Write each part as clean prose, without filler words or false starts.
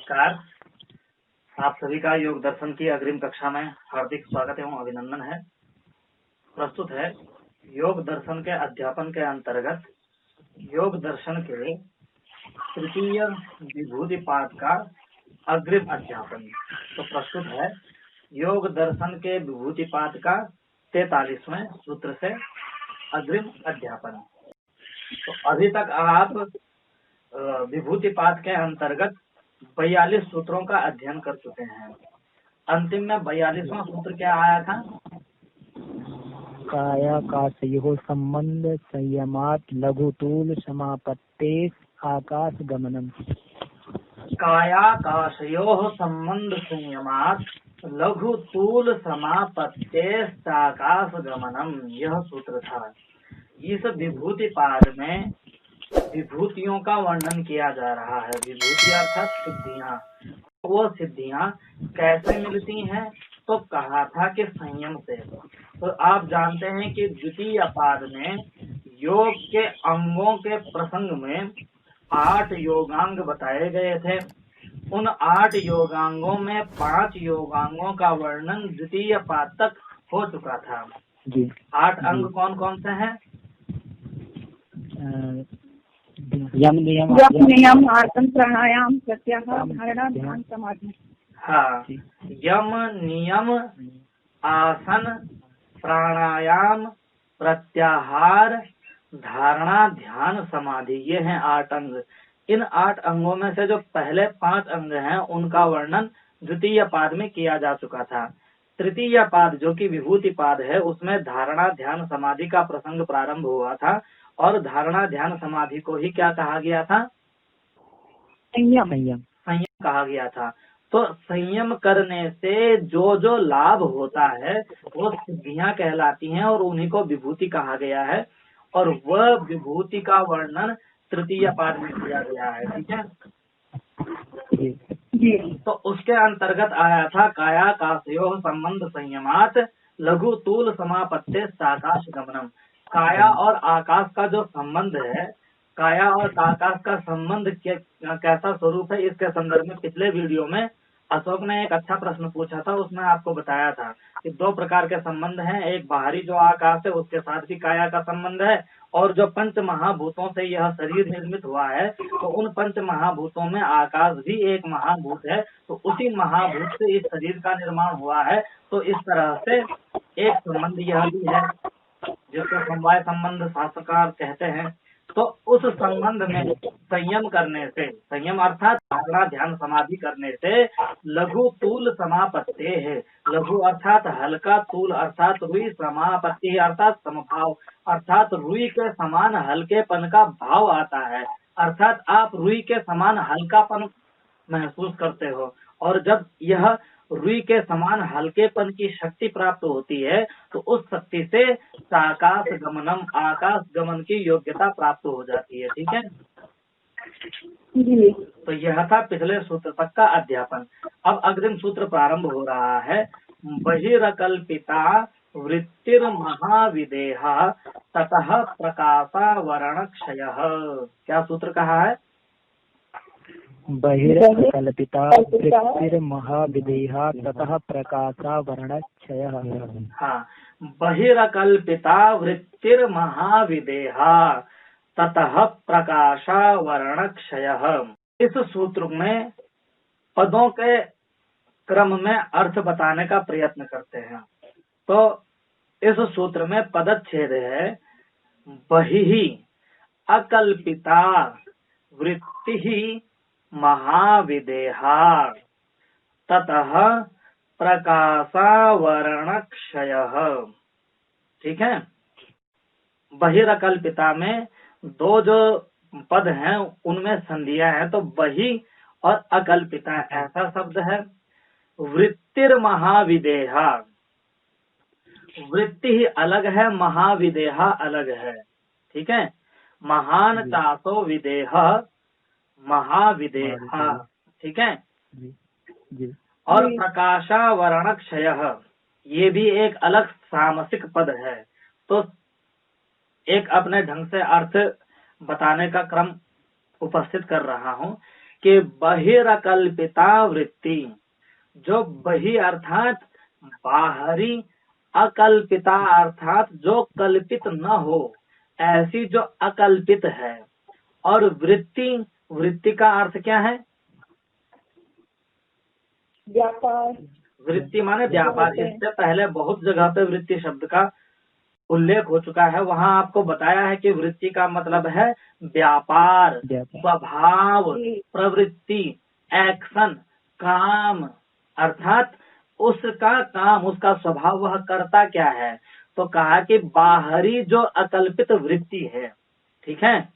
नमस्कार। आप सभी का योग दर्शन की अग्रिम कक्षा में हार्दिक स्वागत एवं अभिनंदन है। प्रस्तुत है योग दर्शन के अध्यापन के अंतर्गत योग दर्शन के तृतीय विभूति पाठ का अग्रिम अध्यापन। तो प्रस्तुत है योग दर्शन के विभूति पाठ का 43वें सूत्र से अग्रिम अध्यापन। तो अभी तक आप विभूति पाठ के अंतर्गत 42 सूत्रों का अध्ययन कर चुके हैं। अंतिम में 42वां सूत्र क्या आया था? कायाकाशयोः संबंध संयमात् लघुतूल समापत्ते आकाश गमनम। कायाकाशयोः संबंध संयमात् लघुतूल समापत्ते आकाश गमनम, यह सूत्र था। इस विभूति पाठ में विभूतियों का वर्णन किया जा रहा है। विभूति अर्थात सिद्धियां। वो सिद्धियां कैसे मिलती हैं? तो कहा था कि संयम से। तो आप जानते हैं कि द्वितीय पाद में योग के अंगों के प्रसंग में 8 योगांग बताए गए थे। उन 8 योगांगों में 5 योगांगों का वर्णन द्वितीय पाद तक हो चुका था जी। 8 अंग कौन कौन से हैं? यम नियम आसन प्राणायाम प्रत्याहार धारणा ध्यान समाधि। हाँ, यम नियम आसन प्राणायाम प्रत्याहार धारणा ध्यान समाधि, ये हैं 8 अंग। इन 8 अंगों में से जो पहले 5 अंग हैं उनका वर्णन द्वितीय पाद में किया जा चुका था। तृतीय पाद जो कि विभूति पाद है उसमें धारणा ध्यान समाधि का प्रसंग प्रारंभ हुआ था और धारणा ध्यान समाधि को ही क्या कहा गया था? संयम कहा गया था। तो संयम करने से जो जो लाभ होता है वो सिद्धियां कहलाती हैं और उन्हीं को विभूति कहा गया है और वह विभूति का वर्णन तृतीय पाद में किया गया है। ठीक है जी। तो उसके अंतर्गत आया था कायाकाशयोः संबंध संयमात् लघु तूल समापत्ते आकाश गमनम। काया और आकाश का जो संबंध है, काया और आकाश का संबंध कैसा स्वरूप है, इसके संदर्भ में पिछले वीडियो में अशोक ने एक अच्छा प्रश्न पूछा था। उसमें आपको बताया था कि 2 प्रकार के संबंध हैं। एक बाहरी जो आकाश है उसके साथ भी काया का संबंध है और जो पंच महाभूतों से यह शरीर निर्मित हुआ है तो उन पंच महाभूतों में आकाश भी एक महाभूत है। तो उसी महाभूत से इस शरीर का निर्माण हुआ है। तो इस तरह से एक संबंध यह भी है जिसको समवाय संबंध शास्त्रकार कहते हैं। तो उस संबंध में संयम करने से, संयम अर्थात धारणा ध्यान समाधि करने से लघु तूल समापत्ति है। लघु अर्थात हल्का, तूल अर्थात रुई, समापत्ति अर्थात समभाव अर्थात रुई के समान हल्केपन का भाव आता है। अर्थात आप रुई के समान हल्कापन महसूस करते हो और जब यह रुई के समान हल्केपन की शक्ति प्राप्त होती है तो उस शक्ति से आकाश गमनम, आकाश गमन की योग्यता प्राप्त हो जाती है। ठीक है जी। तो यह था पिछले सूत्र तक का अध्यापन। अब अग्रिम सूत्र प्रारंभ हो रहा है। बहिरकल्पिता वृत्तिर महाविदेहा ततः प्रकाशावरण क्षयः। क्या सूत्र कहा है? बहिर्कल्पिता वृत्तिर महाविदेहा ततः प्रकाशावरण क्षयः। हाँ, बहिर्कल्पिता वृत्तिर महाविदेहा ततः प्रकाशावरण क्षयः। इस सूत्र में पदों के क्रम में अर्थ बताने का प्रयत्न करते हैं। तो इस सूत्र में पदच्छेद है बहिः अकल्पिता वृत्तिः महाविदेहा ततः प्रकाशावरण क्षयः। ठीक है, बहिरकल्पिता में 2 जो पद हैं उनमें संधियां हैं। तो बहि और अकल्पिता ऐसा शब्द है। वृत्तिर महाविदेहा, वृत्ति ही अलग है, महाविदेहा अलग है। ठीक है, महान चासो विदेह महाविदेहा। ठीक है जी। और प्रकाशावरण क्षयः ये भी एक अलग सामसिक पद है। तो एक अपने ढंग से अर्थ बताने का क्रम उपस्थित कर रहा हूँ कि बहिरकल्पिता वृत्ति, जो बहि अर्थात बाहरी, अकल्पिता अर्थात जो कल्पित न हो, ऐसी जो अकल्पित है। और वृत्ति, वृत्ति का अर्थ क्या है? व्यापार। वृत्ति माने व्यापार। इससे पहले बहुत जगह पे वृत्ति शब्द का उल्लेख हो चुका है। वहाँ आपको बताया है कि वृत्ति का मतलब है व्यापार, स्वभाव, प्रवृत्ति, एक्शन, काम, अर्थात उसका काम, उसका स्वभाव, वह करता क्या है। तो कहा कि बाहरी जो अकल्पित वृत्ति है, ठीक है,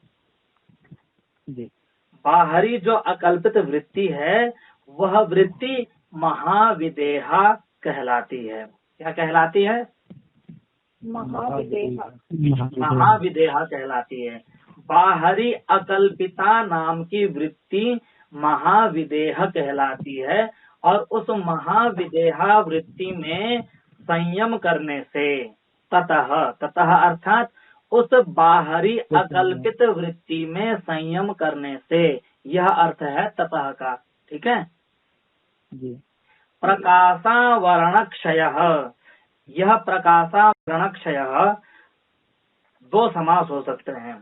बाहरी जो अकल्पित वृत्ति है, वह वृत्ति महाविदेहा कहलाती है। क्या कहलाती है? महाविदेहा कहलाती है। बाहरी अकल्पिता नाम की वृत्ति महाविदेह कहलाती है। और उस महाविदेहा वृत्ति में संयम करने से, ततः अर्थात उस बाहरी अकल्पित वृत्ति में संयम करने से, यह अर्थ है ततः का। ठीक है जी। प्रकाशावरण क्षय, यह प्रकाशावरण क्षय दो समास हो सकते हैं।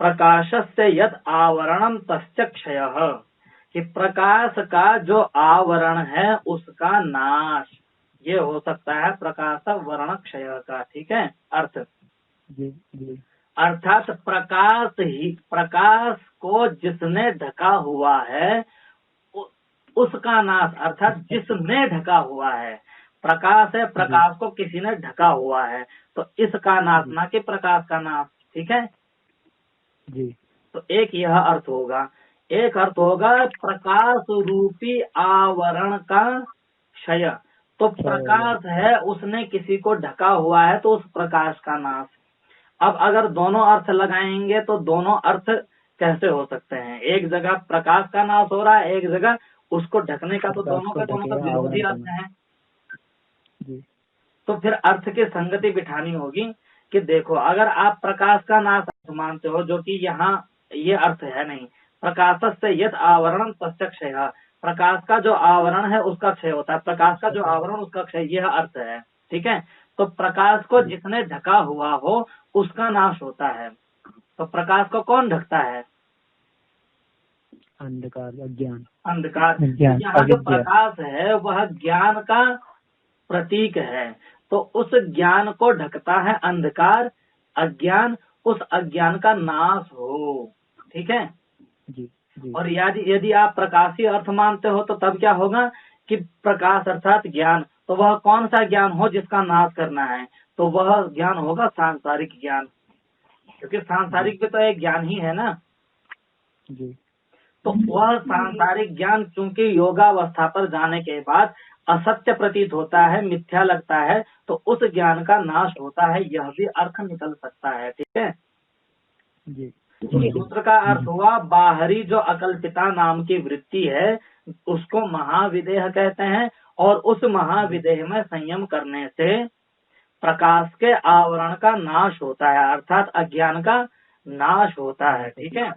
प्रकाशस्य यद आवरणम तस्य क्षयः, कि प्रकाश का जो आवरण है उसका नाश, ये हो सकता है प्रकाशावरण क्षय का। ठीक है अर्थ जी जी। अर्थात प्रकाश को जिसने ढका हुआ है उसका नाश, अर्थात जिसने ढका हुआ है। प्रकाश है, प्रकाश को किसी ने ढका हुआ है, तो इसका नाश, ना कि प्रकाश का नाश। ठीक है जी। तो एक यह अर्थ होगा। एक अर्थ होगा प्रकाश रूपी आवरण का क्षय, तो प्रकाश है उसने किसी को ढका हुआ है, तो उस प्रकाश का नाश। अब अगर दोनों अर्थ लगाएंगे तो दोनों अर्थ कैसे हो सकते हैं? एक जगह प्रकाश का नाश हो रहा है, एक जगह उसको ढकने का, तो दोनों का विरोधी अर्थ है जी। तो फिर अर्थ की संगति बिठानी होगी कि देखो, अगर आप प्रकाश का नाश मानते हो, जो कि यहाँ ये अर्थ है नहीं, प्रकाशस्य यद आवरण तस्य क्षयः, प्रकाश का जो आवरण है उसका क्षय होता है, प्रकाश का जो आवरण उसका क्षय, यह अर्थ है। ठीक है, तो प्रकाश को जिसने ढका हुआ हो उसका नाश होता है। तो प्रकाश को कौन ढकता है? अंधकार, अज्ञान। अंधकार। यहाँ जो प्रकाश है वह ज्ञान का प्रतीक है, तो उस ज्ञान को ढकता है अंधकार, अज्ञान, उस अज्ञान का नाश हो। ठीक है जी, जी। और यदि आप प्रकाशी अर्थ मानते हो तो तब क्या होगा कि प्रकाश अर्थात ज्ञान, तो वह कौन सा ज्ञान हो जिसका नाश करना है? तो वह ज्ञान होगा सांसारिक ज्ञान, क्योंकि सांसारिक भी तो एक ज्ञान ही है ना जी। तो वह सांसारिक ज्ञान चूंकि योगावस्था पर जाने के बाद असत्य प्रतीत होता है, मिथ्या लगता है, तो उस ज्ञान का नाश होता है, यह भी अर्थ निकल सकता है। ठीक है जी। सूत्र का अर्थ हुआ बाहरी जो अकल्पिता नाम की वृत्ति है उसको महाविदेह कहते हैं, और उस महाविदेह में संयम करने से प्रकाश के आवरण का नाश होता है, अर्थात अज्ञान का नाश होता है। ठीक है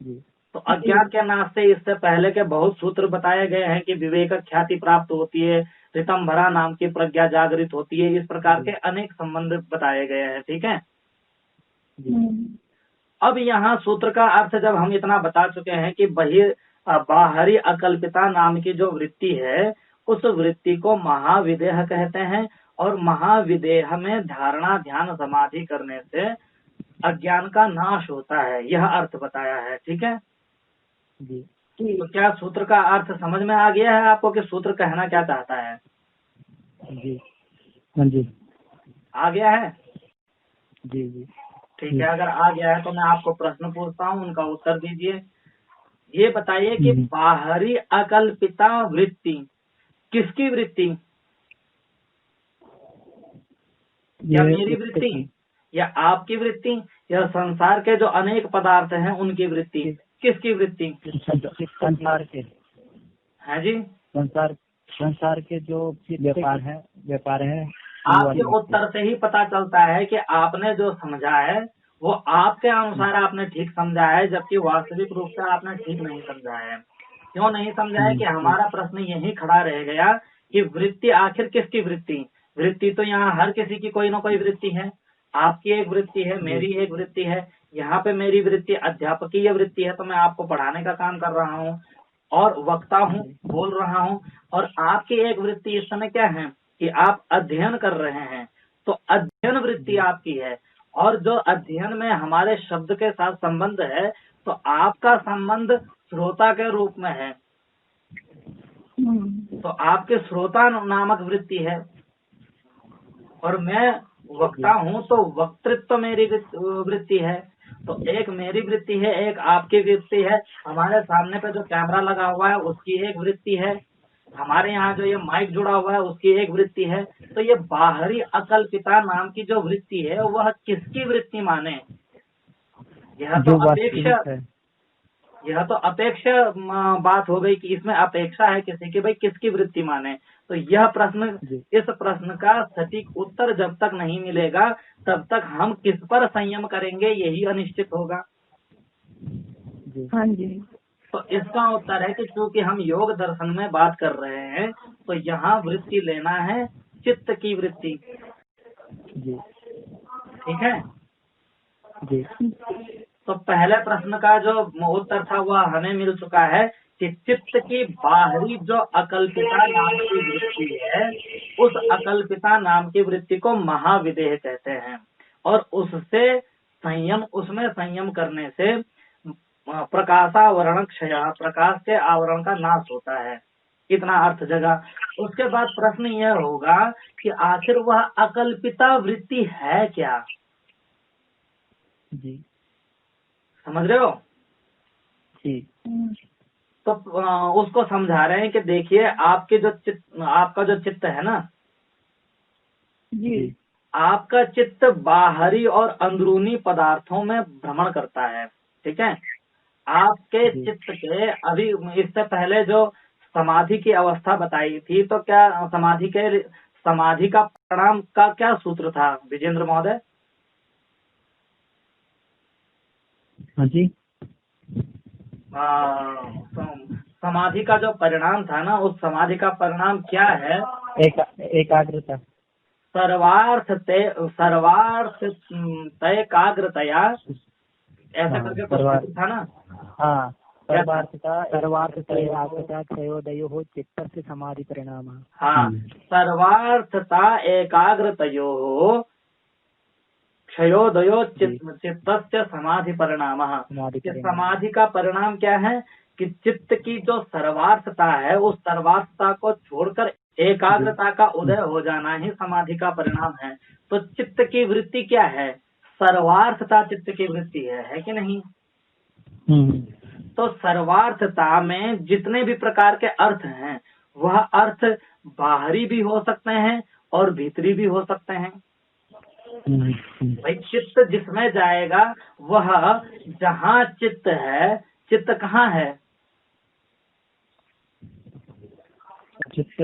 जी। तो अज्ञान के नाश से इससे पहले के बहुत सूत्र बताए गए हैं कि विवेक ख्याति प्राप्त होती है, ऋतंभरा नाम की प्रज्ञा जागृत होती है, इस प्रकार के अनेक संबंध बताए गए हैं। ठीक है अब यहाँ सूत्र का अर्थ जब हम इतना बता चुके हैं कि बाहरी अकल्पिता नाम की जो वृत्ति है उस वृत्ति को महाविदेह कहते हैं, और महाविदेह में धारणा ध्यान समाधि करने से अज्ञान का नाश होता है, यह अर्थ बताया है। ठीक है जी। तो क्या सूत्र का अर्थ समझ में आ गया है आपको कि सूत्र कहना क्या चाहता है? जी जी आ गया है जी जी। ठीक है, अगर आ गया है तो मैं आपको प्रश्न पूछता हूँ, उनका उत्तर दीजिए। ये बताइए कि बाहरी अकल्पिता वृत्ति किसकी वृत्ति? या मेरी वृत्ति, या आपकी वृत्ति, या संसार के जो अनेक पदार्थ हैं उनकी वृत्ति? किसकी वृत्ति? संसार के है जी। संसार के जो व्यापार है आपके उत्तर से ही पता चलता है कि आपने जो समझा है वो आपके अनुसार आपने ठीक समझा है, जबकि वास्तविक रूप से आपने ठीक नहीं समझा है। क्यों नहीं समझा है कि हमारा प्रश्न यही खड़ा रह गया कि वृत्ति आखिर किसकी वृत्ति? वृत्ति तो यहाँ हर किसी की कोई ना कोई वृत्ति है। आपकी एक वृत्ति है, मेरी एक वृत्ति है। यहाँ पे मेरी वृत्ति अध्यापकीय वृत्ति है, तो मैं आपको पढ़ाने का काम कर रहा हूँ और वक्ता हूँ, बोल रहा हूँ। और आपकी एक वृत्ति इस समय क्या है कि आप अध्ययन कर रहे हैं, तो अध्ययन वृत्ति आपकी है। और जो अध्ययन में हमारे शब्द के साथ संबंध है, तो आपका संबंध श्रोता के रूप में है, तो आपके श्रोता नामक वृत्ति है। और मैं वक्ता हूँ, तो वक्तृत्व मेरी वृत्ति है। तो एक मेरी वृत्ति है, एक आपकी वृत्ति है। हमारे सामने पे जो कैमरा लगा हुआ है उसकी एक वृत्ति है, हमारे यहाँ जो ये माइक जुड़ा हुआ है उसकी एक वृत्ति है। तो ये बाहरी अकल्पिता नाम की जो वृत्ति है वह किसकी वृत्ति माने? यह तो अपेक्षा बात हो गई कि इसमें अपेक्षा है किसी की, भाई किसकी वृत्ति माने। तो यह प्रश्न, इस प्रश्न का सटीक उत्तर जब तक नहीं मिलेगा तब तक हम किस पर संयम करेंगे यही अनिश्चित होगा। हाँ जी। तो इसका उत्तर है कि क्योंकि हम योग दर्शन में बात कर रहे हैं, तो यहाँ वृत्ति लेना है चित्त की वृत्ति। ठीक है जी। तो पहले प्रश्न का जो उत्तर था वह हमें मिल चुका है कि चित्त की बाहरी जो अकल्पिता नाम की वृत्ति है, उस अकल्पिता नाम की वृत्ति को महाविदेह कहते हैं। और उससे संयम, उसमें संयम करने से प्रकाशावरण क्षय, प्रकाश के आवरण का नाश होता है। इतना अर्थ जगह। उसके बाद प्रश्न यह होगा कि आखिर वह अकल्पिता वृत्ति है क्या? जी, समझ रहे हो? जी। तो उसको समझा रहे हैं कि देखिए आपके जो चित्त, आपका जो चित्त है ना जी, आपका चित्त बाहरी और अंदरूनी पदार्थों में भ्रमण करता है। ठीक है, आपके चित्त के अभी इससे पहले जो समाधि की अवस्था बताई थी, तो क्या समाधि का परिणाम का क्या सूत्र था विजेंद्र महोदय? हाँ जी। समाधि का जो परिणाम था ना, उस समाधि का परिणाम क्या है? एकाग्रता। सर्वार्थ एकाग्रतया, ऐसा करके कुछ था ना? हाँ, सर्वार्थता क्षयोदयो चित्तस्य समाधि परिणाम। हाँ, सर्वार्थता एकाग्रतयो क्षयोदयो चित्तस्य समाधि परिणाम। समाधि का परिणाम क्या है कि चित्त की जो सर्वार्थता है, उस सर्वार्थता को छोड़कर एकाग्रता का उदय हो जाना ही समाधि का परिणाम है। तो चित्त की वृत्ति क्या है? सर्वार्थता चित्त की वृत्ति है कि नहीं? तो सर्वार्थता में जितने भी प्रकार के अर्थ हैं, वह अर्थ बाहरी भी हो सकते हैं और भीतरी भी हो सकते हैं। भाई चित्त जिसमें जाएगा, वह जहाँ चित्त है, चित्त कहाँ है? चित्त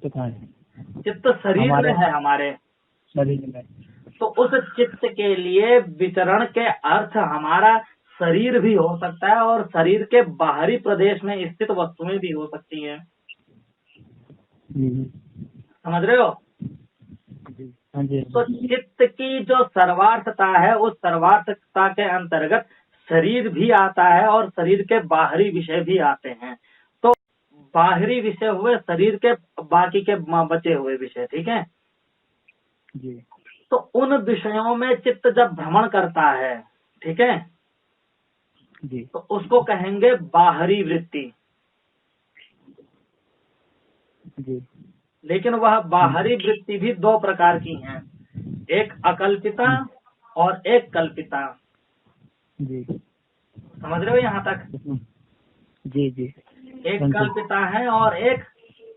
कहाँ है? चित्त शरीर में है, हमारे शरीर में। तो उस चित्त के लिए विचरण के अर्थ हमारा शरीर भी हो सकता है और शरीर के बाहरी प्रदेश में स्थित वस्तुएं भी हो सकती हैं। समझ रहे हो? तो चित्त की जो सर्वार्थता है, उस सर्वार्थता के अंतर्गत शरीर भी आता है और शरीर के बाहरी विषय भी आते हैं। तो बाहरी विषय हुए शरीर के बाकी के बचे हुए विषय। ठीक है जी। तो उन विषयों में चित्त जब भ्रमण करता है, ठीक है जी, तो उसको कहेंगे बाहरी वृत्ति। जी। लेकिन वह बाहरी वृत्ति भी दो प्रकार की हैं, एक अकल्पिता और एक कल्पिता। जी। समझ रहे हो यहाँ तक? जी, जी। एक कल्पिता है और एक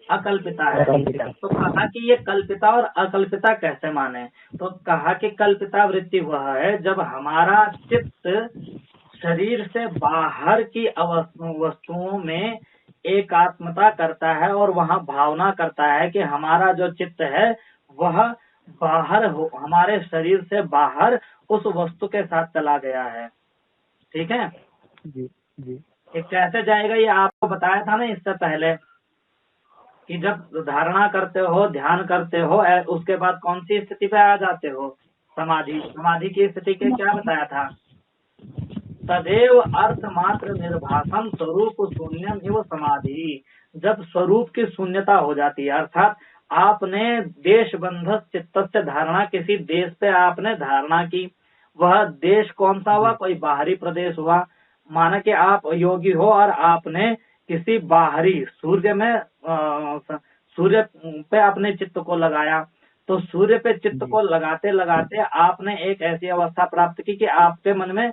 अकल्पिता है। तो कहा कि ये कल्पिता और अकल्पिता कैसे माने? तो कहा कि कल्पिता वृत्ति वह है जब हमारा चित्त शरीर से बाहर की वस्तुओं में एकात्मता करता है और वहाँ भावना करता है कि हमारा जो चित्त है वह बाहर हो, हमारे शरीर से बाहर उस वस्तु के साथ चला गया है। ठीक है, जी जी ये कैसे जाएगा ये आपको बताया था ना इससे पहले, कि जब धारणा करते हो, ध्यान करते हो, उसके बाद कौन सी स्थिति पे आ जाते हो, समाधि। समाधि की स्थिति के क्या बताया था, तदेव अर्थ मात्र निर्भासम स्वरूप शून्यम एवं समाधि। जब स्वरूप की शून्यता हो जाती है, अर्थात आपने देश बंध चित्त से धारणा, किसी देश पे आपने धारणा की, वह देश कौन सा हुआ, कोई बाहरी प्रदेश हुआ। माना कि आप योगी हो और आपने किसी बाहरी सूर्य में सूर्य पे अपने चित्त को लगाया, तो सूर्य पे चित्त को लगाते लगाते आपने एक ऐसी अवस्था प्राप्त की कि आपके मन में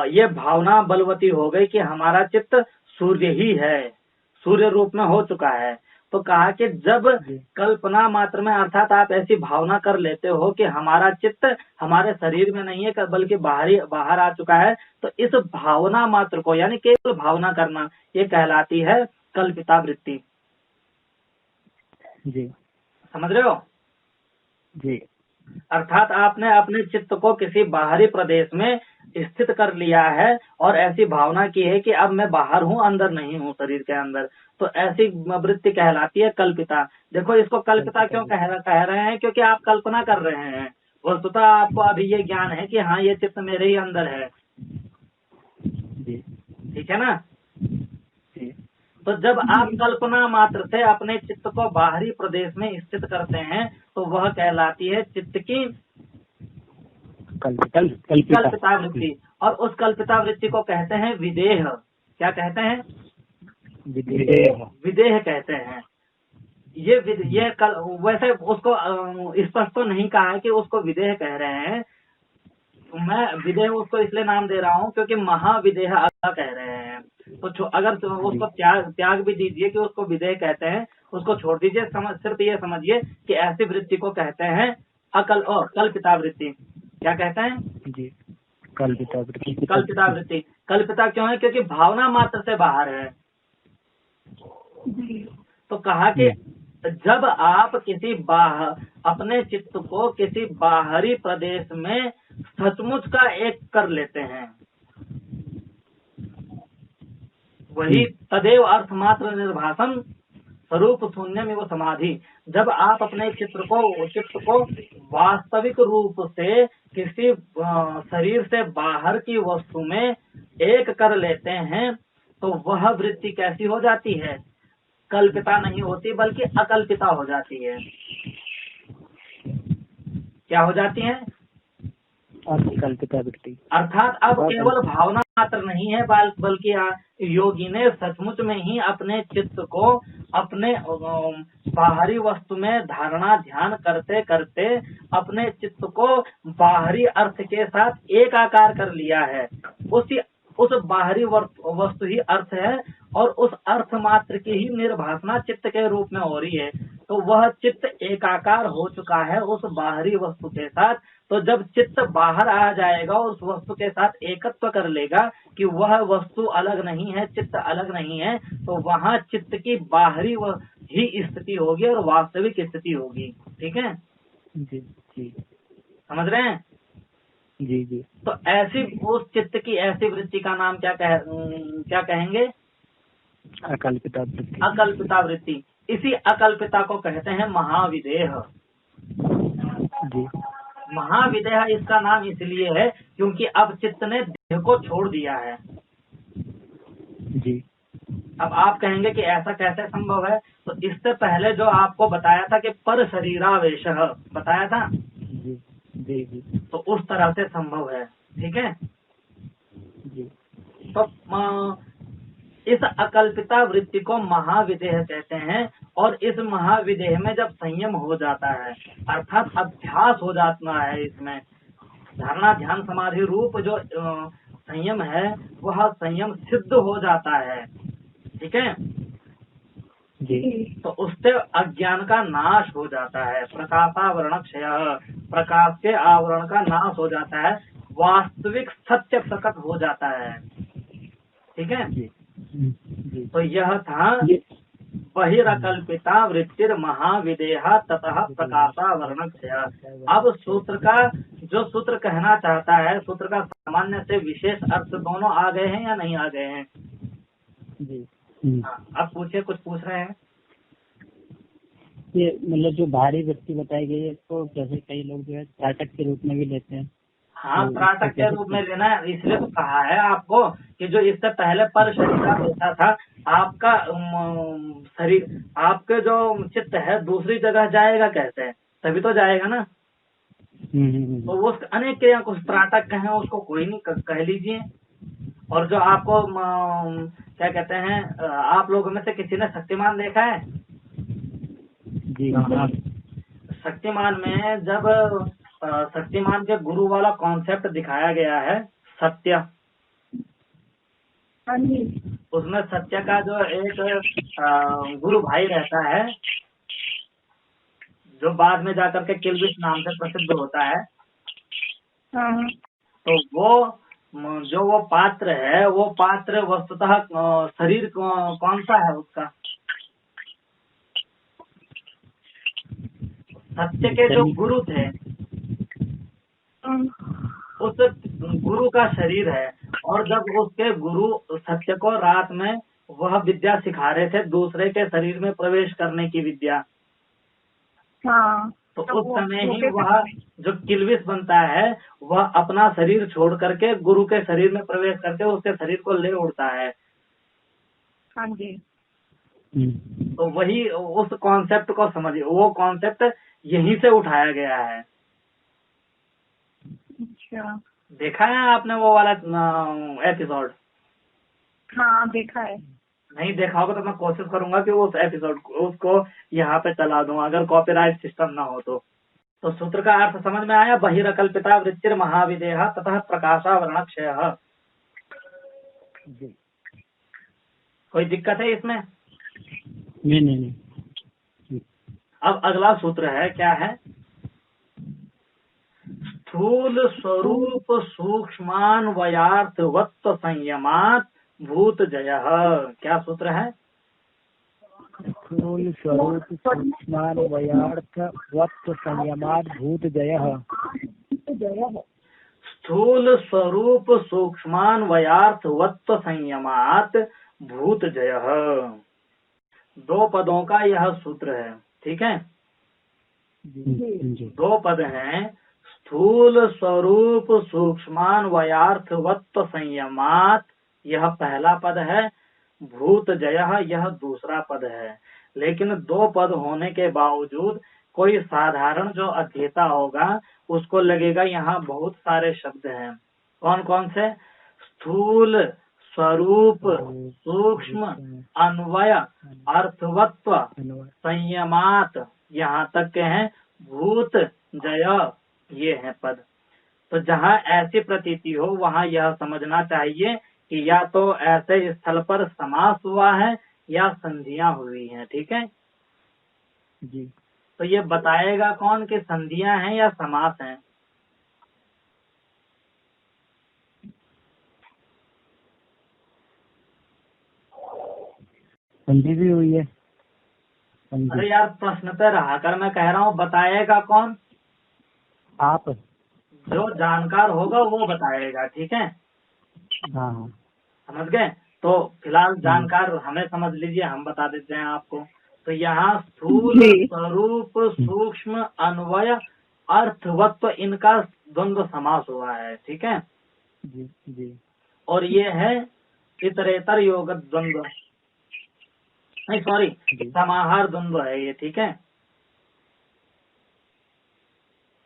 ये भावना बलवती हो गई कि हमारा चित्त सूर्य ही है, सूर्य रूप में हो चुका है। तो कहा कि जब कल्पना मात्र में, अर्थात आप ऐसी भावना कर लेते हो कि हमारा चित्त हमारे शरीर में नहीं है बल्कि बाहर आ चुका है, तो इस भावना मात्र को, यानी केवल भावना करना, ये कहलाती है कल्पिता वृत्ति। जी समझ रहे हो? जी। अर्थात आपने अपने चित्त को किसी बाहरी प्रदेश में स्थित कर लिया है और ऐसी भावना की है कि अब मैं बाहर हूँ, अंदर नहीं हूँ, शरीर के अंदर। तो ऐसी वृत्ति कहलाती है कल्पिता। देखो, इसको कल्पिता क्यों कह रहे हैं, क्योंकि आप कल्पना कर रहे हैं। वस्तुतः आपको अभी ये ज्ञान है कि हाँ, ये चित्त मेरे ही अंदर है। ठीक है ना? तो जब आप कल्पना मात्र से अपने चित्त को बाहरी प्रदेश में स्थित करते हैं, तो वह कहलाती है चित्त की कल्पिता वृत्ति। और उस कल्पिता वृत्ति को कहते हैं विदेह। क्या कहते हैं? विदेह कहते हैं। वैसे उसको स्पष्ट तो नहीं कहा है कि उसको विदेह कह रहे हैं। मैं विदेह उसको इसलिए नाम दे रहा हूँ क्योंकि महाविदेह अलग कह रहे हैं। तो अगर उसको त्याग भी दीजिए कि उसको विदेह कहते हैं, उसको छोड़ दीजिए। सिर्फ ये समझिए कि ऐसी वृत्ति को कहते हैं कल्पिता वृत्ति। क्या कहते हैं? जी, कल्पिता वृत्ति। कल्पिता वृत्ति। कल्पिता क्यों है? क्योंकि भावना मात्र से बाहर है। तो कहा कि जब आप अपने चित्त को किसी बाहरी प्रदेश में सचमुच का एक कर लेते हैं, वही तदेव अर्थ मात्र निर्भासम स्वरूप शून्यम एवं समाधि। जब आप अपने चित्त को वास्तविक रूप से किसी शरीर से बाहर की वस्तु में एक कर लेते हैं, तो वह वृत्ति कैसी हो जाती है? कल्पिता नहीं होती बल्कि अकल्पिता हो जाती है। क्या हो जाती है? कल्पिता वृत्ति। अर्थात अब केवल भावना मात्र नहीं है, बल्कि योगी ने सचमुच में ही अपने चित्त को अपने बाहरी वस्तु में धारणा ध्यान करते करते अपने चित्त को बाहरी अर्थ के साथ एक आकार कर लिया है। उस बाहरी वस्तु ही अर्थ है और उस अर्थ मात्र की ही निर्भासना चित्त के रूप में हो रही है। तो वह चित्त एकाकार हो चुका है उस बाहरी वस्तु के साथ। तो जब चित्त बाहर आ जाएगा और उस वस्तु के साथ एकत्व कर लेगा कि वह वस्तु अलग नहीं है, चित्त अलग नहीं है, तो वहाँ चित्त की बाहरी ही स्थिति होगी और वास्तविक स्थिति होगी। ठीक है जी जी, समझ रहे हैं? जी जी। तो ऐसी उस चित्त की ऐसी वृत्ति का नाम क्या कहेंगे? अकल्पिता वृत्ति। अकल्पिता वृत्ति। इसी अकल्पिता को कहते हैं महाविदेह। जी। महाविदेह इसका नाम इसलिए है क्योंकि अब चित्त ने देह को छोड़ दिया है। जी। अब आप कहेंगे कि ऐसा कैसे संभव है? तो इससे पहले जो आपको बताया था कि पर शरीरावेश बताया था, जी जी जी, तो उस तरह से संभव है। ठीक है जी। तो इस अकल्पिता वृत्ति को महाविदेह कहते हैं। और इस महाविदेह में जब संयम हो जाता है, अर्थात अभ्यास हो जाता है, इसमें धारणा ध्यान समाधि रूप जो संयम है वह संयम सिद्ध हो जाता है। ठीक है जी। तो उससे अज्ञान का नाश हो जाता है। प्रकाशावरण क्षय, प्रकाश के आवरण का नाश हो जाता है, वास्तविक सत्य प्रकट हो जाता है। ठीक है जी। तो यह था बहिरकल्पिता वृत्तिर महाविदेहा ततः प्रकाशा वर्णक्षया। अब सूत्र का जो सूत्र कहना चाहता है, सूत्र का सामान्य से विशेष अर्थ दोनों आ गए हैं या नहीं आ गए हैं? जी। हाँ, अब पूछिए, कुछ पूछ रहे हैं? ये मतलब जो भारी वृत्ति बताई गई है इसको जैसे कई लोग जो है त्राटक के रूप में भी लेते हैं। हाँ, त्राटक के रूप में लेना है, इसलिए तो कहा है आपको कि जो इससे पहले पर शरीर होता था, आपका शरीर, आपके जो चित्त है दूसरी जगह जाएगा कैसे? तभी तो जाएगा ना। तो वो अनेक क्रिया को त्राटक कहें, उसको कोई नहीं कह लीजिए। और जो आपको क्या कहते हैं, आप लोगों में से किसी ने शक्तिमान देखा है? जी हाँ। शक्तिमान में जब शक्तिमान के गुरु वाला कॉन्सेप्ट दिखाया गया है, सत्य, उसमें सत्य का जो एक गुरु भाई रहता है, जो बाद में जाकर के किल्बिश नाम से प्रसिद्ध होता है, तो वो जो वो पात्र है, वो पात्र वस्तुतः शरीर कौन सा है उसका? सत्य के जो गुरु थे, उस गुरु का शरीर है। और जब उसके गुरु सत्य को रात में वह विद्या सिखा रहे थे, दूसरे के शरीर में प्रवेश करने की विद्या, तो उस समय ही वह जो किल्बिश बनता है, वह अपना शरीर छोड़ करके गुरु के शरीर में प्रवेश करके उसके शरीर को ले उड़ता है। हाँ जी। तो वही उस कॉन्सेप्ट को समझिए, वो कॉन्सेप्ट यहीं से उठाया गया है। अच्छा, देखा है आपने वो वाला एपिसोड? हाँ देखा है। नहीं देखा होगा तो मैं कोशिश करूंगा कि उस एपिसोड उसको यहाँ पे चला दूं, अगर कॉपीराइट सिस्टम ना हो तो। सूत्र का अर्थ समझ में आया? बहिरकल्पिता वृत्तिर महाविदेहा ततः प्रकाशा वर्णक्षयः। कोई दिक्कत है इसमें? नहीं। अब अगला सूत्र है, क्या है? स्थूल स्वरूप सूक्ष्मान्वयार्थवत्व संयमात भूत जयः। क्या सूत्र है? स्थूल स्वरूप सूक्ष्मान्वयार्थवत्व संयमात भूत जयः। स्थूल स्वरूप सूक्ष्मान्वयार्थवत्व संयमात भूत जयः। 2 पदों का यह सूत्र है, ठीक है? 2 पद हैं। स्थूल स्वरूप सूक्ष्मान्वयार्थवत्व संयमात, यह पहला पद है। भूत जयः, यह दूसरा पद है। लेकिन 2 पद होने के बावजूद कोई साधारण जो अध्येता होगा उसको लगेगा यहाँ बहुत सारे शब्द हैं। कौन कौन से? स्थूल स्वरूप सूक्ष्म अन्वय अर्थवत्व संयमात, यहाँ तक के हैं भूत जय, ये है पद। तो जहाँ ऐसी प्रतीति हो वहाँ यह समझना चाहिए कि या तो ऐसे स्थल पर समास हुआ है या संधियां हुई हैं, ठीक है जी। तो ये बताएगा कौन कि संधियां हैं या समास हैं? संधि भी हुई है। अरे यार प्रश्न पे रहा कर, मैं कह रहा हूँ बताएगा कौन? आप। जो जानकार होगा वो बताएगा, ठीक है? हाँ। समझ गए? तो फिलहाल जानकार हमें समझ लीजिए, हम बता देते हैं आपको। तो यहाँ स्थूल स्वरूप सूक्ष्म अन्वय अर्थवत्व, इनका द्वंद्व समास हुआ है, ठीक है जी। और ये है इतरेतर योग द्वंद्व, नहीं सॉरी समाहार द्वंद्व है ये, ठीक है?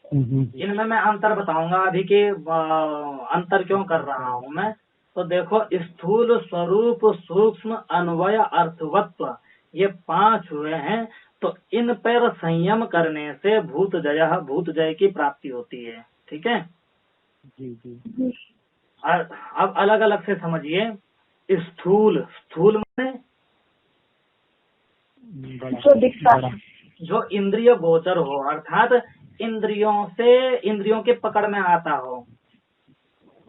इनमें मैं अंतर बताऊंगा अभी कि अंतर क्यों कर रहा हूँ मैं। तो देखो, स्थूल स्वरूप सूक्ष्म अन्वय अर्थवत्व, ये 5 हुए हैं। तो इन पर संयम करने से भूत जय की प्राप्ति होती है, ठीक है? जी। अब अलग अलग से समझिए। स्थूल माने बड़ा। जो इंद्रिय गोचर हो, अर्थात इंद्रियों के पकड़ में आता हो।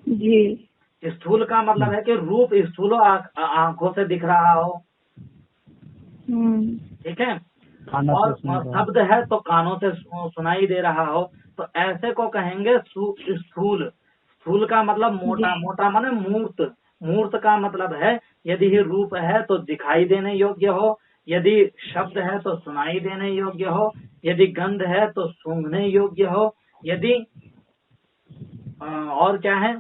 जी। स्थूल का मतलब है कि रूप स्थूल आंखों से दिख रहा हो, ठीक है। खाना और से सुन रहा है। शब्द है तो कानों से सुनाई दे रहा हो, तो ऐसे को कहेंगे स्थूल। स्थूल का मतलब मोटा, जी। मोटा माने मूर्त। मूर्त का मतलब है यदि ही रूप है तो दिखाई देने योग्य हो, यदि शब्द है तो सुनाई देने योग्य हो, यदि गंध है तो सूंघने योग्य हो, यदि और क्या है,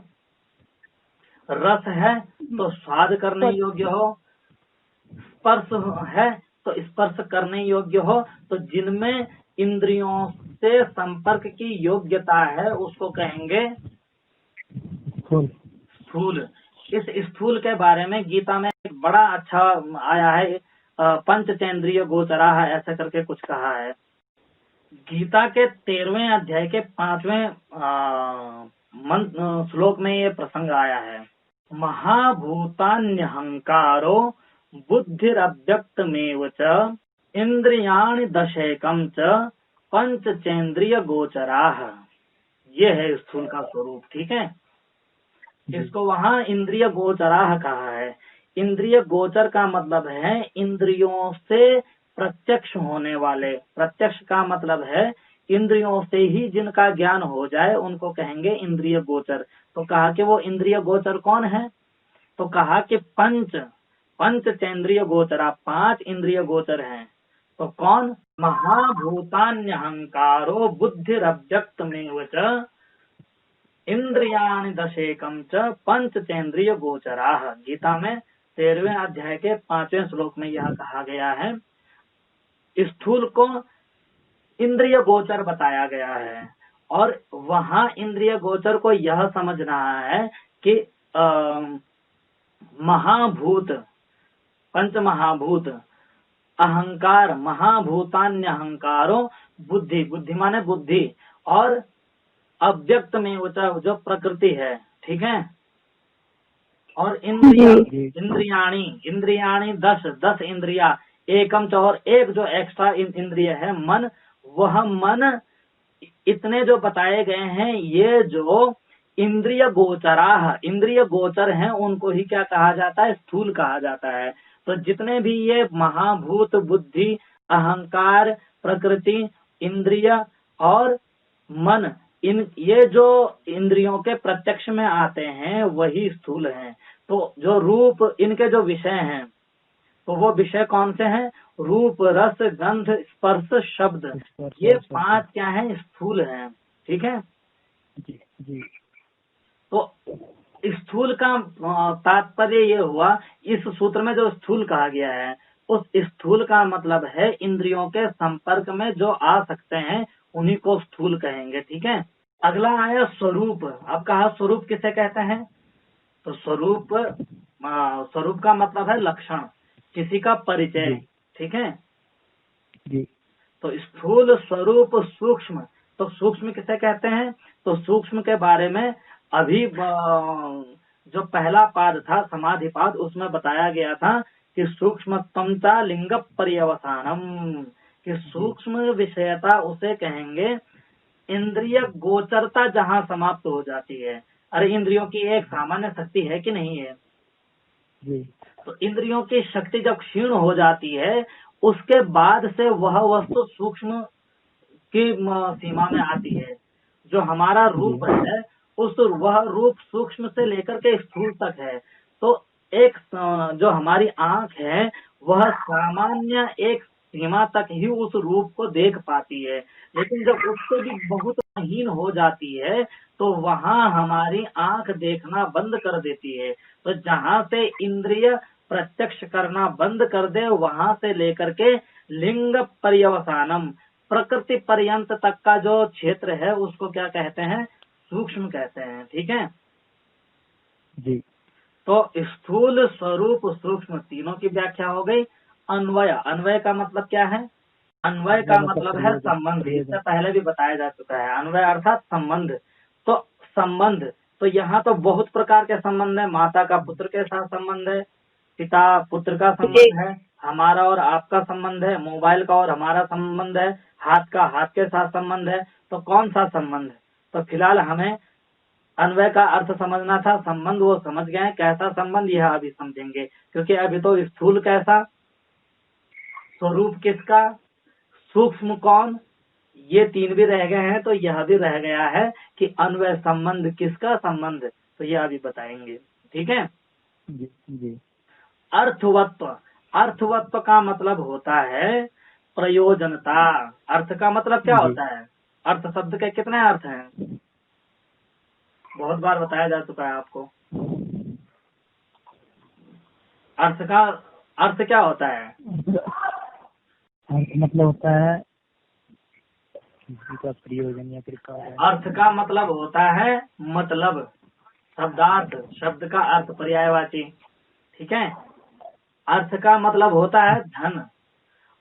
रस है तो स्वाद करने योग्य हो, स्पर्श है तो स्पर्श करने योग्य हो। तो जिनमें इंद्रियों से संपर्क की योग्यता है उसको कहेंगे फूल। स्थूल। इस स्थूल के बारे में गीता में एक बड़ा अच्छा आया है, पंचचेंद्रिय गोचराः ऐसा करके कुछ कहा है। गीता के 13वें अध्याय के 5वें श्लोक में ये प्रसंग आया है। महाभूतान्यहंकारो बुद्धिरव्यक्तमेव च इंद्रियाणि दशैकं च पंचचेंद्रिय गोचराः। ये है स्थूल का स्वरूप, ठीक है। इसको वहाँ इंद्रिय गोचराः कहा है। इंद्रिय गोचर का मतलब है इंद्रियों से प्रत्यक्ष होने वाले। प्रत्यक्ष का मतलब है इंद्रियों से ही जिनका ज्ञान हो जाए उनको कहेंगे इंद्रिय गोचर। तो कहा कि वो इंद्रिय गोचर कौन है, तो कहा कि पंचचेंद्रिय गोचरा, 5 इंद्रिय गोचर हैं। तो कौन, महाभूतान्यहंकारो बुद्धिरव्यक्तमेव च इंद्रियाणि दशेकं च पंचचेंद्रिय गोचराः। गीता में 13वें अध्याय के 5वें श्लोक में यह कहा गया है। स्थूल को इंद्रिय गोचर बताया गया है, और वहाँ इंद्रिय गोचर को यह समझना है कि महाभूत, पंच महाभूत, अहंकार, महाभूतान्य अहंकारो, बुद्धि, बुद्धि माने बुद्धि, और अव्यक्त में जो प्रकृति है, ठीक है। और इंद्रियाणी, इंद्रियाणी 10 इंद्रिया, एकम च, और एक जो एक्स्ट्रा इंद्रिय है मन, वह मन इतने जो बताए गए हैं, ये जो इंद्रिय गोचराः, इंद्रिय गोचर हैं, उनको ही क्या कहा जाता है, स्थूल कहा जाता है। तो जितने भी ये महाभूत, बुद्धि, अहंकार, प्रकृति, इंद्रिय और मन, ये जो इंद्रियों के प्रत्यक्ष में आते हैं वही स्थूल हैं। तो जो रूप, इनके जो विषय हैं, तो वो विषय कौन से हैं, रूप, रस, गंध, स्पर्श, शब्द, ये 5 क्या हैं, स्थूल हैं, ठीक है। जी। तो स्थूल का तात्पर्य ये हुआ, इस सूत्र में जो स्थूल कहा गया है, उस स्थूल का मतलब है इंद्रियों के संपर्क में जो आ सकते हैं उन्हीं को स्थूल कहेंगे, ठीक है। अगला आया स्वरूप। अब कहा स्वरूप किसे कहते हैं, तो स्वरूप, स्वरूप का मतलब है लक्षण, किसी का परिचय, ठीक है जी। तो स्थूल, स्वरूप, सूक्ष्म। तो सूक्ष्म किसे कहते हैं, तो सूक्ष्म के बारे में अभी जो पहला पाद था समाधि पाद, उसमें बताया गया था कि सूक्ष्मत्वं लिंग पर्यवसानम, कि सूक्ष्म विषयता उसे कहेंगे इंद्रिय गोचरता जहाँ समाप्त हो जाती है। अरे इंद्रियों की एक सामान्य शक्ति है कि नहीं है, जी। तो इंद्रियों की शक्ति जब क्षीण हो जाती है, उसके बाद से वह वस्तु सूक्ष्म की सीमा में आती है। जो हमारा रूप है, वह रूप सूक्ष्म से लेकर के स्थूल तक है। तो एक जो हमारी आंख है, वह सामान्य एक सीमा तक ही उस रूप को देख पाती है, लेकिन जब उससे भी बहुत हीन हो जाती है तो वहाँ हमारी आंख देखना बंद कर देती है। तो जहाँ से इंद्रिय प्रत्यक्ष करना बंद कर दे, वहाँ से लेकर के लिंग पर्यवसानम, प्रकृति पर्यंत तक का जो क्षेत्र है उसको क्या कहते हैं, सूक्ष्म कहते हैं, ठीक है जी। तो स्थूल, स्वरूप, सूक्ष्म तीनों की व्याख्या हो गई। अन्वय, अन्वय का मतलब क्या है, अन्वय का मतलब है संबंध। इससे पहले भी बताया जा चुका है, अन्वय अर्थात संबंध। तो संबंध, तो यहाँ तो बहुत प्रकार के संबंध है। माता का पुत्र के साथ संबंध है, पिता पुत्र का संबंध है, हमारा और आपका संबंध है, मोबाइल का और हमारा संबंध है, हाथ का हाथ के साथ संबंध है। तो कौन सा संबंध, तो फिलहाल हमें अन्वय का अर्थ समझना था, संबंध वो समझ गए, कैसा संबंध यह अभी समझेंगे, क्योंकि अभी तो स्थूल कैसा, स्वरूप किसका, सूक्ष्म कौन, ये तीन भी रह गए हैं। तो यह भी रह गया है कि अन्वय संबंध किसका संबंध, तो यह अभी बताएंगे। ठीक है। जी जी। अर्थवत्व, अर्थवत्व का मतलब होता है प्रयोजनता। अर्थ का मतलब क्या जी। होता है, अर्थ शब्द के कितने अर्थ हैं, बहुत बार बताया जा चुका है आपको। अर्थ का अर्थ क्या होता है, अर्थ मतलब होता है किसी का प्रयोजन या फिर कार्य। अर्थ का मतलब होता है मतलब, शब्दार्थ, शब्द का अर्थ पर्यायवाची। ठीक है। अर्थ का मतलब होता है धन,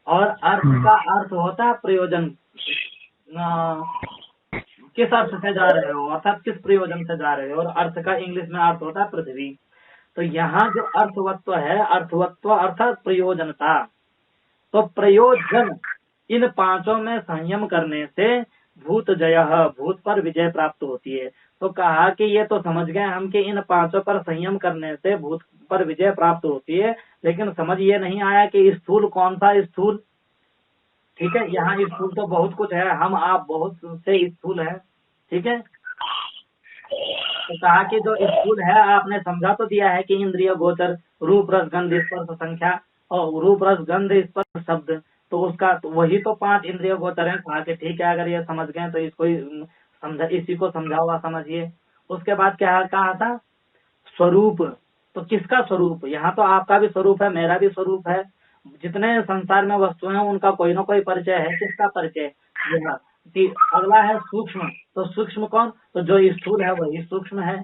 और अर्थ का अर्थ होता है प्रयोजन। किस अर्थ से जा रहे हो, अर्थात किस प्रयोजन से जा रहे हो, और अर्थ का इंग्लिश में अर्थ होता है पृथ्वी। तो यहाँ जो अर्थवत्व है, अर्थवत्व अर्थात प्रयोजनता। तो प्रयोजन, इन पांचों में संयम करने से भूत जय, भूत पर विजय प्राप्त होती है। तो कहा कि ये तो समझ गए हम कि इन पांचों पर संयम करने से भूत पर विजय प्राप्त होती है, लेकिन समझ ये नहीं आया कि स्थूल कौन सा स्थूल। ठीक है, यहाँ स्थूल तो बहुत कुछ है, हम आप बहुत से स्थूल है। ठीक है। तो कहा कि जो स्थूल है आपने समझा तो दिया है कि इंद्रिय गोचर, रूप रस गंध स्पर्श संख्या, और रूप रस गंध स्पर्श शब्द, तो उसका तो वही तो 5 इंद्रिय गोचर है। कहा कि ठीक है, अगर ये समझ गए तो इसको समझा, इसी को समझा हुआ समझिए। उसके बाद क्या कहा था, स्वरूप। तो किसका स्वरूप, यहाँ तो आपका भी स्वरूप है, मेरा भी स्वरूप है, जितने संसार में वस्तु हैं उनका कोई ना कोई परिचय है। किसका परिचय, यह कि अगला है सूक्ष्म। तो सूक्ष्म कौन, तो जो स्थूल है वही सूक्ष्म है।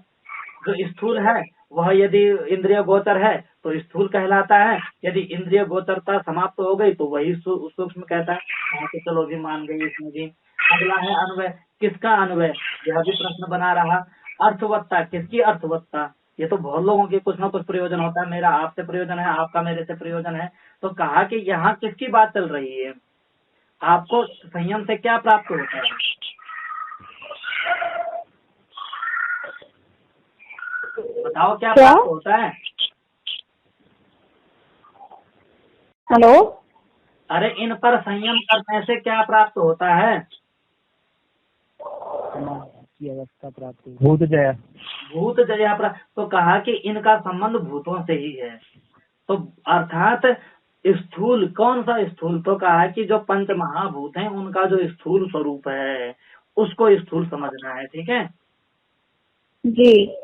जो स्थूल है वह यदि इंद्रिय गोचर है तो स्थूल कहलाता है, यदि इंद्रिय गोचरता समाप्त हो गई तो वही सूक्ष्म कहता है। हाँ, तो चलो भी मान गई इसमें भी। अगला है अन्वय, किसका अन्वय, यह भी प्रश्न बना रहा। अर्थवत्ता, किसकी अर्थवत्ता, ये तो बहुत लोगों के कुछ ना कुछ प्रयोजन होता है, मेरा आपसे प्रयोजन है, आपका मेरे से प्रयोजन है। तो कहा कि यहाँ किसकी बात चल रही है, आपको संयम से क्या प्राप्त होता है, बताओ क्या प्राप्त होता है। हेलो। अरे इन पर संयम करने से क्या प्राप्त होता है, की अवस्था प्राप्त हुई, भूत जय, भूत जया प्राप्त। तो कहा कि इनका संबंध भूतों से ही है। तो अर्थात स्थूल, कौन सा स्थूल, तो कहा कि जो पंच महाभूत हैं उनका जो स्थूल स्वरूप है उसको स्थूल समझना है। ठीक है। जी।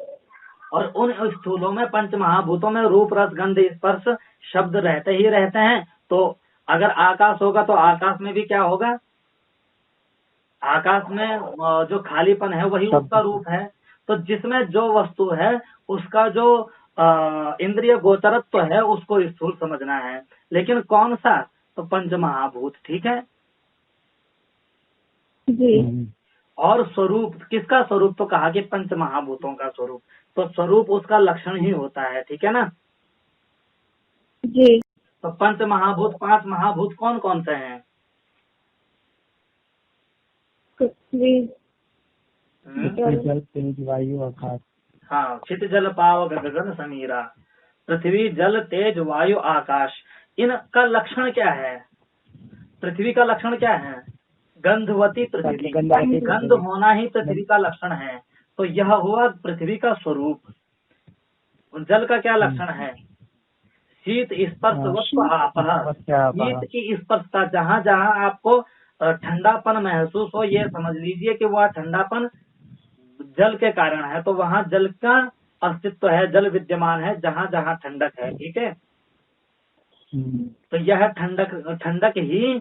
और उन स्थूलों में, पंच महाभूतों में रूप रस गंध स्पर्श शब्द रहते ही रहते हैं। तो अगर आकाश होगा तो आकाश में भी क्या होगा, आकाश में जो खालीपन है वही उसका रूप है। तो जिसमें जो वस्तु है उसका जो इंद्रिय गोचरत्व है उसको स्थूल समझना है। लेकिन कौन सा, तो पंच महाभूत। ठीक है। जी। और स्वरूप, किसका स्वरूप, तो कहा कि पंच महाभूतों का स्वरूप। तो स्वरूप उसका लक्षण ही होता है। ठीक है ना। जी। तो पंच महाभूत, 5 महाभूत कौन कौन से हैं, पृथ्वी, जल तेज वायु आकाश। हाँ, क्षित जल पावक गगन समीरा, पृथ्वी जल तेज वायु आकाश। इनका लक्षण क्या है, पृथ्वी का लक्षण क्या है, गंधवती पृथ्वी, गंध होना ही पृथ्वी का लक्षण है। तो यह हुआ पृथ्वी का स्वरूप। जल का क्या लक्षण है, शीत स्पर्श वत्व आपः, शीत की स्पर्शता, जहाँ जहाँ आपको ठंडापन महसूस हो, ये समझ लीजिए कि वह ठंडापन जल के कारण है। तो वहाँ जल का अस्तित्व है, जल विद्यमान है जहाँ जहाँ ठंडक है। ठीक है। तो यह ठंडक, ठंडक ही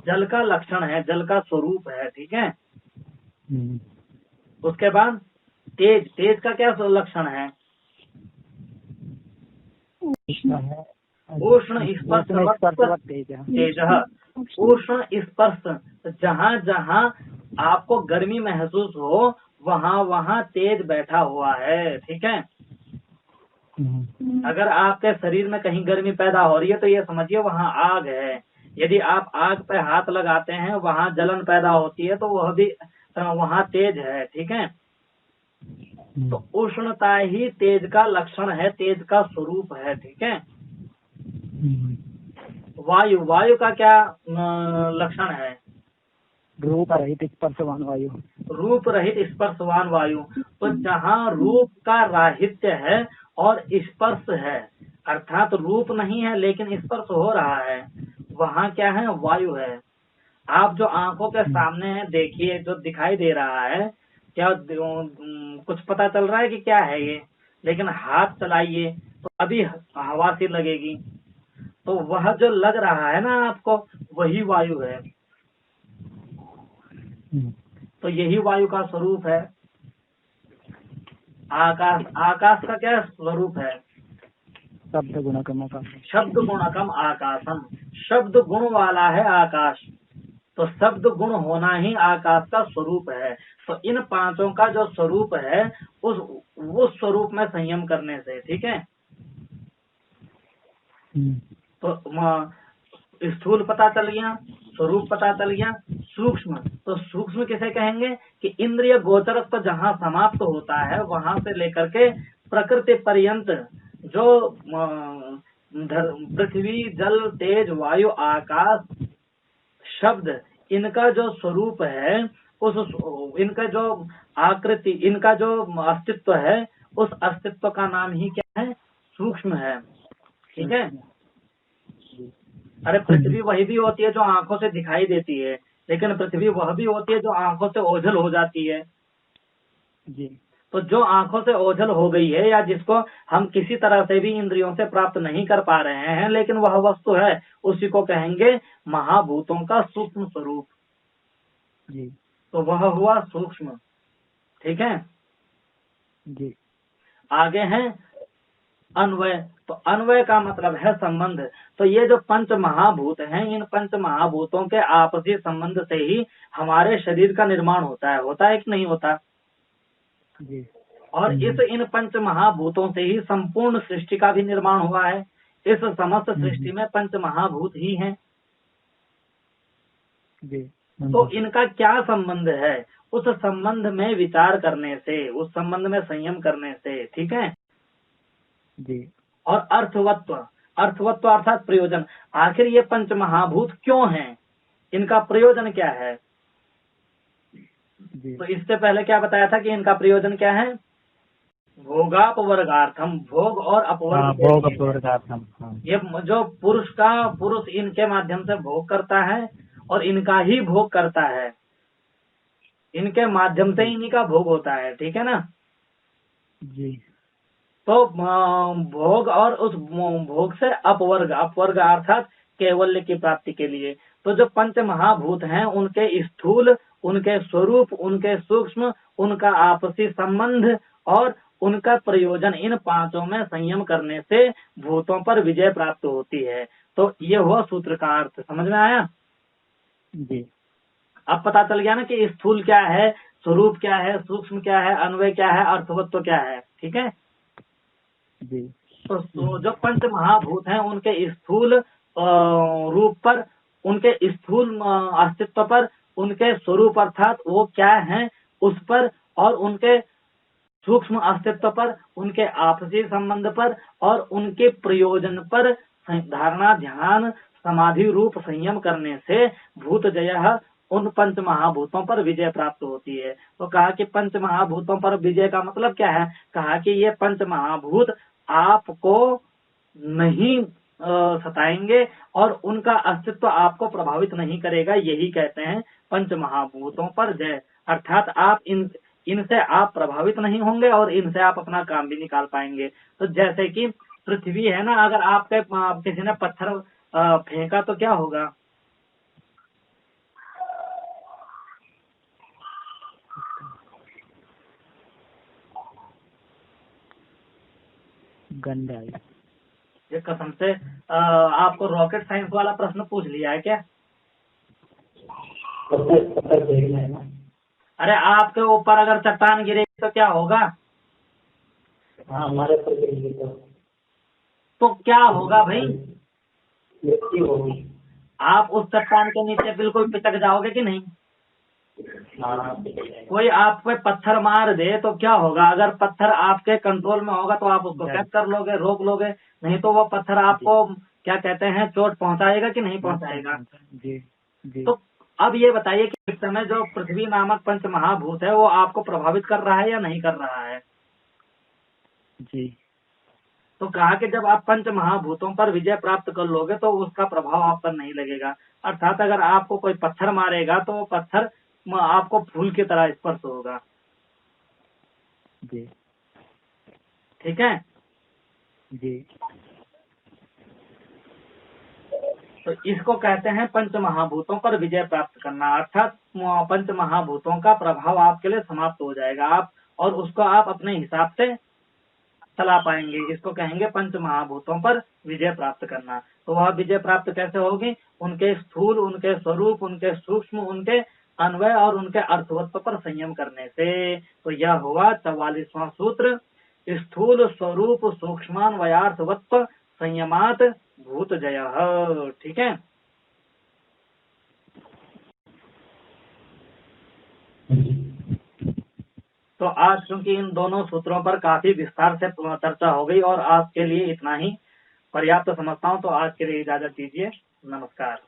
जल का लक्षण है, जल का स्वरूप है। ठीक है। उसके बाद तेज, तेज का क्या लक्षण है, उष्ण स्पर्श तेज, उष्ण स्पर्श, जहाँ जहाँ आपको गर्मी महसूस हो वहाँ वहाँ तेज बैठा हुआ है। ठीक है। अगर आपके शरीर में कहीं गर्मी पैदा हो रही है तो ये समझिए वहाँ आग है। यदि आप आग पे हाथ लगाते हैं वहाँ जलन पैदा होती है तो वह भी वहाँ तेज है। ठीक है। तो उष्णता ही तेज का लक्षण है, तेज का स्वरूप है। ठीक है। वायु, वायु का क्या लक्षण है? रूप रहित स्पर्शवान वायु। रूप रहित स्पर्शवान वायु। तो जहाँ रूप का राहित्य है और स्पर्श है, अर्थात रूप नहीं है लेकिन स्पर्श हो रहा है, वहाँ क्या है? वायु है। आप जो आंखों के सामने देखिए, जो दिखाई दे रहा है, क्या कुछ पता चल रहा है कि क्या है ये? लेकिन हाथ चलाइए तो अभी हवा सी लगेगी, तो वह जो लग रहा है ना आपको, वही वायु है। तो यही वायु का स्वरूप है। आकाश, आकाश का क्या स्वरूप है? शब्द गुणकम आकाश। शब्द गुणकम आकाशम, शब्द गुण वाला है आकाश। तो शब्द गुण होना ही आकाश का स्वरूप है। तो इन पांचों का जो स्वरूप है, उस स्वरूप में संयम करने से, ठीक है। तो स्थूल पता चल गया, स्वरूप पता चल गया, सूक्ष्म। तो सूक्ष्म किसे कहेंगे? कि इंद्रिय गोचरत्व जहाँ समाप्त होता है, वहां से लेकर के प्रकृति पर्यंत जो पृथ्वी, जल, तेज, वायु, आकाश, शब्द, इनका जो स्वरूप है, इनका जो आकृति, इनका जो अस्तित्व है, उस अस्तित्व का नाम ही क्या है? सूक्ष्म है, ठीक है। अरे पृथ्वी वही भी होती है जो आंखों से दिखाई देती है, लेकिन पृथ्वी वह भी होती है जो आंखों से ओझल हो जाती है जी। तो जो आंखों से ओझल हो गई है, या जिसको हम किसी तरह से भी इंद्रियों से प्राप्त नहीं कर पा रहे हैं, लेकिन वह वस्तु है, उसी को कहेंगे महाभूतों का सूक्ष्म स्वरूप जी। तो वह हुआ सूक्ष्म, ठीक है जी। आगे है अन्वय। तो अन्वय का मतलब है संबंध। तो ये जो पंच महाभूत हैं, इन पंच महाभूतों के आपसी संबंध से ही हमारे शरीर का निर्माण होता है कि नहीं होता? जी। और इन पंच महाभूतों से ही संपूर्ण सृष्टि का भी निर्माण हुआ है। इस समस्त सृष्टि में पंच महाभूत ही हैं। जी। तो इनका क्या संबंध है? उस संबंध में विचार करने से, उस संबंध में संयम करने से, ठीक है जी। और अर्थवत्व, अर्थवत्व अर्थात प्रयोजन। आखिर ये पंच महाभूत क्यों हैं? इनका प्रयोजन क्या है? जी। तो इससे पहले क्या बताया था कि इनका प्रयोजन क्या है? भोगापवर्गार्थम, भोग और अपवर्ग। भोग अपवर्गार्थम। ये जो पुरुष इनके माध्यम से भोग करता है और इनका ही भोग करता है, इनके माध्यम से इन्हीं का भोग होता है, ठीक है ना जी। तो भोग और उस भोग से अपवर्ग, अपवर्ग अर्थात कैवल्य की प्राप्ति के लिए। तो जो पंच महाभूत हैं, उनके स्थूल, उनके स्वरूप, उनके सूक्ष्म, उनका आपसी संबंध और उनका प्रयोजन, इन पांचों में संयम करने से भूतों पर विजय प्राप्त होती है। तो ये हुआ सूत्र का अर्थ। समझ में आया? जी। अब पता चल गया ना कि स्थूल क्या है, स्वरूप क्या है, सूक्ष्म क्या है, अन्वय क्या है, अर्थवत्व क्या है, ठीक है जी। तो जो पंच महाभूत हैं, उनके स्थूल रूप पर, उनके स्थूल अस्तित्व पर, उनके स्वरूप अर्थात वो क्या हैं उस पर, और उनके सूक्ष्म अस्तित्व पर, उनके आपसी संबंध पर और उनके प्रयोजन पर धारणा, ध्यान, समाधि रूप संयम करने से भूत जय, उन पंच महाभूतों पर विजय प्राप्त होती है। तो कहा कि पंच महाभूतों पर विजय का मतलब क्या है? कहा कि ये पंच महाभूत आपको नहीं सताएंगे और उनका अस्तित्व आपको प्रभावित नहीं करेगा। यही कहते हैं पंच महाभूतों पर जय, अर्थात आप इनसे आप प्रभावित नहीं होंगे और इनसे आप अपना काम भी निकाल पाएंगे। तो जैसे कि पृथ्वी है ना, अगर आपके किसी ने पत्थर फेंका तो क्या होगा? गंदा। ये कसम से आपको रॉकेट साइंस वाला प्रश्न पूछ लिया है क्या? अरे आपके ऊपर अगर चट्टान गिरेगी तो क्या होगा? हाँ, हमारे ऊपर गिरेगी तो क्या होगा भाई? मृत्यु होगी। आप उस चट्टान के नीचे बिल्कुल पिचक जाओगे कि नहीं? कोई आप पे पत्थर मार दे तो क्या होगा? अगर पत्थर आपके कंट्रोल में होगा तो आप उसको कैच कर लोगे, रोक लोगे, नहीं तो वो पत्थर आपको क्या कहते हैं, चोट पहुंचाएगा कि नहीं पहुंचाएगा? जी जी। तो अब ये बताइए कि इस समय जो पृथ्वी नामक पंच महाभूत है वो आपको प्रभावित कर रहा है या नहीं कर रहा है? जी तो कहा कि जब आप पंच महाभूतों पर विजय प्राप्त कर लोगे तो उसका प्रभाव आप पर नहीं लगेगा। अर्थात अगर आपको कोई पत्थर मारेगा तो वो पत्थर आपको फूल की तरह स्पर्श होगा। जी ठीक है। जी। तो इसको कहते हैं पंच महाभूतों पर विजय प्राप्त करना, अर्थात पंच महाभूतों का प्रभाव आपके लिए समाप्त हो जाएगा, आप और उसको आप अपने हिसाब से चला पाएंगे। इसको कहेंगे पंच महाभूतों पर विजय प्राप्त करना। तो वह विजय प्राप्त कैसे होगी? उनके स्थूल, उनके स्वरूप, उनके सूक्ष्म, उनके अन्वय और उनके अर्थवत्व पर संयम करने से। तो यह हुआ 44वां सूत्र, स्थूल स्वरूप सूक्ष्मान्वयार्थवत्व संयमात भूत जय। ठीक है। तो आज क्योंकि इन दोनों सूत्रों पर काफी विस्तार से चर्चा हो गई और आपके लिए इतना ही पर्याप्त समझता हूँ, तो आज के लिए इजाजत दीजिए। नमस्कार।